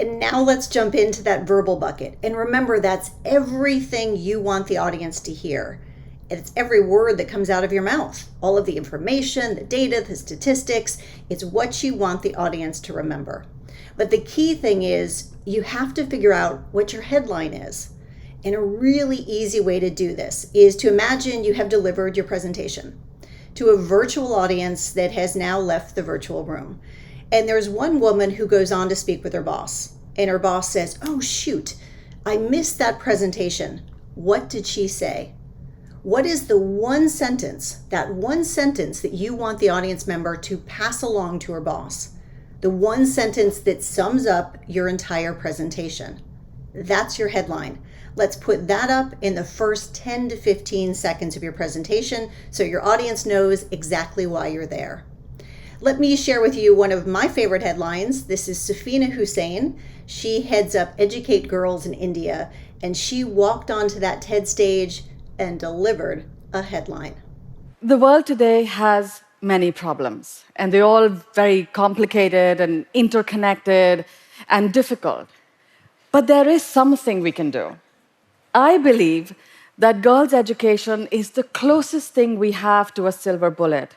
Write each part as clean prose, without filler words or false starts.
And now let's jump into that verbal bucket. And remember, that's everything you want the audience to hear. It's every word that comes out of your mouth, all of the information, the data, the statistics. It's what you want the audience to remember. But the key thing is you have to figure out what your headline is. And a really easy way to do this is to imagine you have delivered your presentation to a virtual audience that has now left the virtual room. And there's one woman who goes on to speak with her boss. And her boss says, "Oh, shoot, I missed that presentation. What did she say?" What is the one sentence that you want the audience member to pass along to her boss? The one sentence that sums up your entire presentation. That's your headline. Let's put that up in the first 10 to 15 seconds of your presentation so your audience knows exactly why you're there. Let me share with you one of my favorite headlines. This is Safina Hussain. She heads up Educate Girls in India, and she walked onto that TED stage and delivered a headline. The world today has many problems, and they're all very complicated and interconnected and difficult. But there is something we can do. I believe that girls' education is the closest thing we have to a silver bullet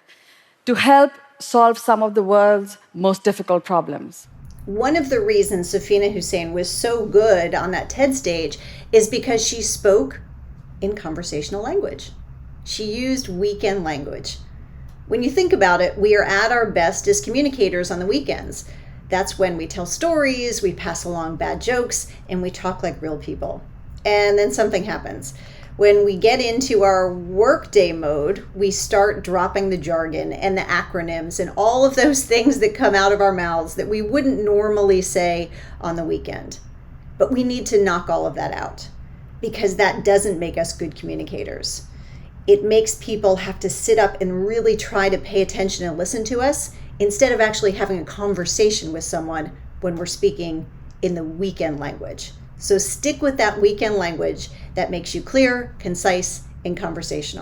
to help solve some of the world's most difficult problems. One of the reasons Safina Hussain was so good on that TED stage is because she spoke in conversational language. She used weekend language. When you think about it, we are at our best as communicators on the weekends. That's when we tell stories, we pass along bad jokes, and we talk like real people. And then something happens. When we get into our workday mode, we start dropping the jargon and the acronyms and all of those things that come out of our mouths that we wouldn't normally say on the weekend. But we need to knock all of that out because that doesn't make us good communicators. It makes people have to sit up and really try to pay attention and listen to us instead of actually having a conversation with someone when we're speaking in the weekend language. So stick with that weekend language that makes you clear, concise, and conversational.